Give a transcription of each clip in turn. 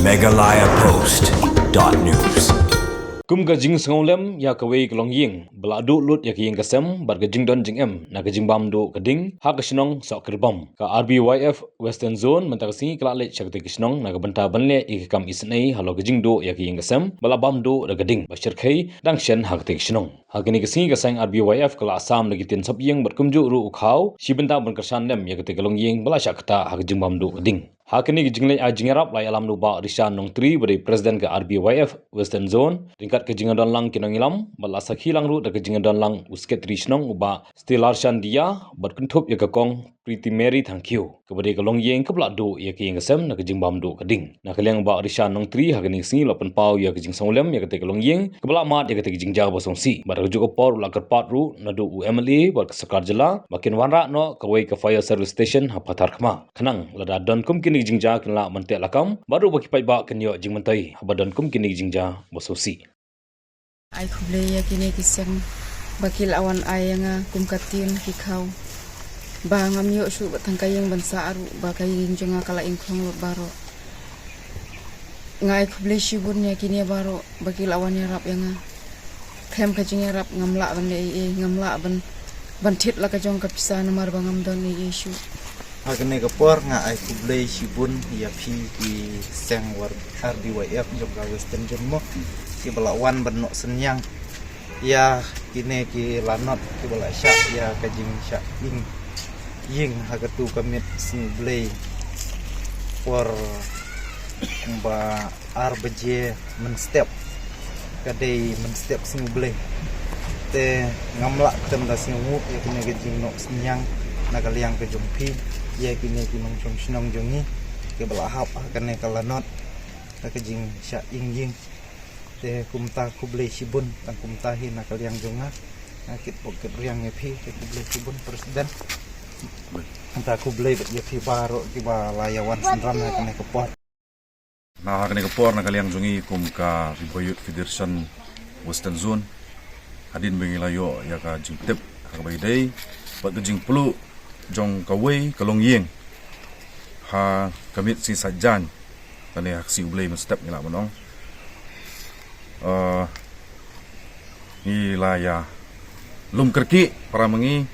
megalayapost.news. Kum gajing sengolem ya kawai kelong ying beladu lut ya kiying kasem bar gajing don jing em na gajing bam do keding ha kasnong sok kerbam ka RBYF Western Zone mentasi kelale chakte kasnong na gabanta banle ikam isnei halo gajing do ya kiying kasem bala bam do da gading bashir khai dang shen hakte kasnong hakini kasi kasang RBYF kala asam lagi tin sap ying bar kumju ru ukhaw shibenta ban karsan nem ya kate kelong ying bala shakta ha gajing bam do gading hakini gijinglai ajingarap lai alam nu ba rishan nong 3 bari president ke RBYF Western Zone ringkat kejingadon lang kinong ilam bala sakhi lang ru da kejingadon lang usket rishnong uba stilarshan dia berkuntup ya kakong Pretty Mary thank you kebade kalong yeng kebla do ya kiyeng kasem na kejing bam do kading na kaliang ba rishan nong 3 hakini si lapan pau ya kejing songolem ya kate kalong yeng kebla mat ya kate kejing jaw bosong si bar ju ko por la karpat ru na do UMLA bar sakar jela makin wanra no kawai ka fire service station ha pathar khma khanang lada don kum kini jingja kenla mante lakam baru baki pai ba kenyo jing mantai habadon kum kini jingja bosong si ai khuble ya kini kisang bakil awan ayanga kum katin kikau ba ngam yo su tangkayeng bansa aru ba kayeng jonga kala ingkong baro ngai khuble shibun ya kini baro bakil awan ya rap yanga khem kajing ya rap ngamla ban ngamla ban thit la ka jong ka pisa namar ba ngam don ni isu Agane kapor nga ay kublay shibun ya pi ki seng war RBYF jongga Western Zone mo ki balawan benok senyang ya kine ki lanot ki bala sya ya kajing sya ying hagatu kamit singlay for ba RBJ men step kadai men step singlay te ngamla tem da singu ya kine kajing nok senyang nakaliang ke jongpi ya kini kinong chong sinong jongi ke belahap kane kalanot ka kejing sya ingjing te kumta kublai sibun tang kumtahi nakaliang jonga nakit poket riang ngepi ke kublai sibun presiden anta kublai bet yepi baro ki ba layawan sendram kane kepor na kane kepor nakaliang jongi kum ka Riboyut Federation Western Zone hadin bengilayo ya ka jingtep ka baidai bat jing pelu jong kawai kalong yeng ha kamit si sajan tane aksi ublay step ngila monong ni laya lum kerki para mengi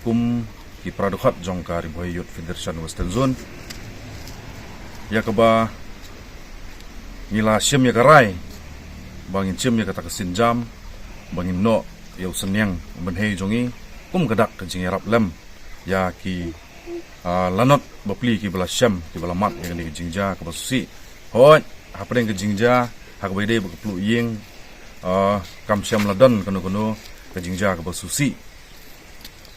kum ki pradukhat jong ka Riboyut Federation Western Zone ya keba ngila syem ya karai bangin syem ya kata kesinjam bangin no ya usenyang benhei jongi kum gadak kejing rap lem ya ki lanot bapli ki bala syam ki bala mat yang ni jingja ka basusi hoi hapeng ke jingja hak baide bu plu yeng kam syam ladon kono ke jingja ka basusi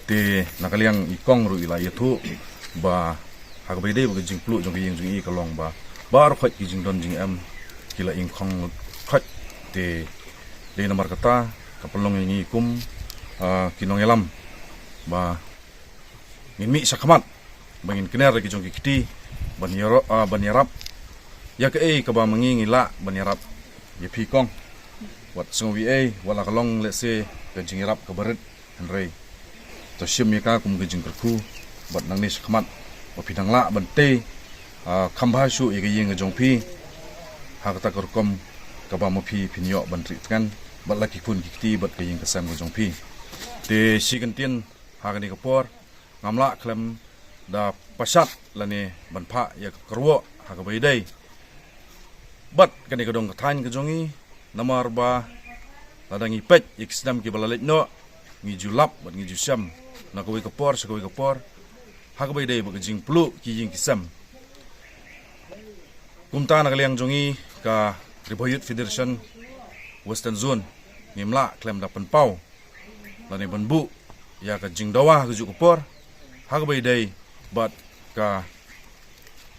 te nakaliang ikong ru ila yetu ba hak baide bu jing plu jong yeng jing i kalong ba bar khot ki jing don jing am kila ingkong khot te le nomor kata kapelong ini kum kinong elam ba ngimi sakamat bangin kener lagi jong kiti banyarap ya ke ka ba mangingila banyarap ya pikong wat sungwi wala kalong let's say ka jingirap ka baret henrei to shim ya ka kum gijing kerku bat nang ni sakamat ba pidang la bante khamba shu ya yeng jong pi ha ka ta korkom ka ba mo pi pinyo bantri kan bat laki pun kiti bat ka yeng kasam jong pi te sigentien ha ka ni kapor ngamla klem da pasat lani banpa ya kerwo ha ka baidai bat kani kadong kathan ka jongi namar ba ladangi pet iksdam ki balalet no ngi julap bat ngi jusam na ka kapor sa ka kapor ha ka baidai ba jing plu ki jing kisam kumta na kaliang jongi ka Riboyut Federation Western Zone ngimla klem da panpau lani banbu ya ka jing dawa ka ju kapor hagbai day but ka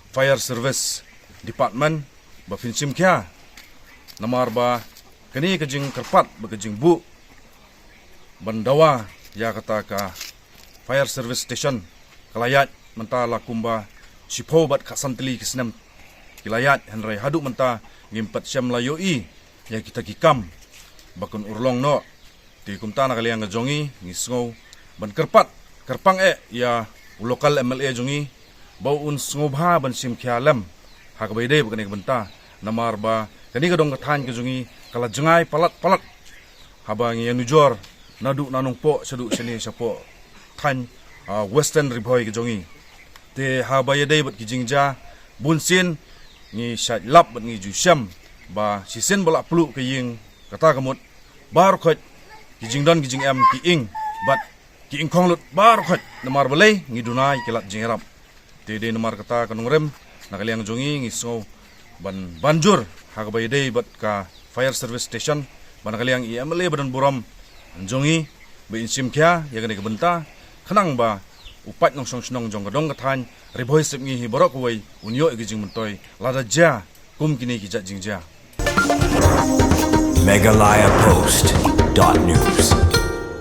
fire service department ba finsim kya namar ba kani kajing karpat ba kajing bu bandawa ya kata ka fire service station kalayat menta lakumba sipo bat kasantli kisnam kilayat henrai hadu menta ngimpat syam layoi ya kita kikam bakun urlong no ti kumta na kaliang ngajongi ngisngo ban karpat kerpang ya lokal MLA jongi bau un ngobha ban sim khialam hak baide bukan benta namar ba kani kadong kathan ke jungi kala jengai palat habangi yanujor nadu nanung po sedu seni sapo than western riboy ke jongi te habaya dei bat kijingja bunsin ni shat lap bat ni jusyam ba sisen bola plu ke ying kata kamut bar khot kijingdon kijing em ki ing bat ki ing khonglut bar khot namar balai ngi dunai kilat jingrap te de namar kata kanung rem nakaliang jongi ngi so banjur hagabay day bat ka fire service station banakaliang IMLA badan buram jongi be insim kya yagani kabenta khanang ba upat nong song jong kadong kathan riboy sep ngi hiborok wei unyo igijing mentoy lada ja kum kini kijat jingja MeghalayaPost.news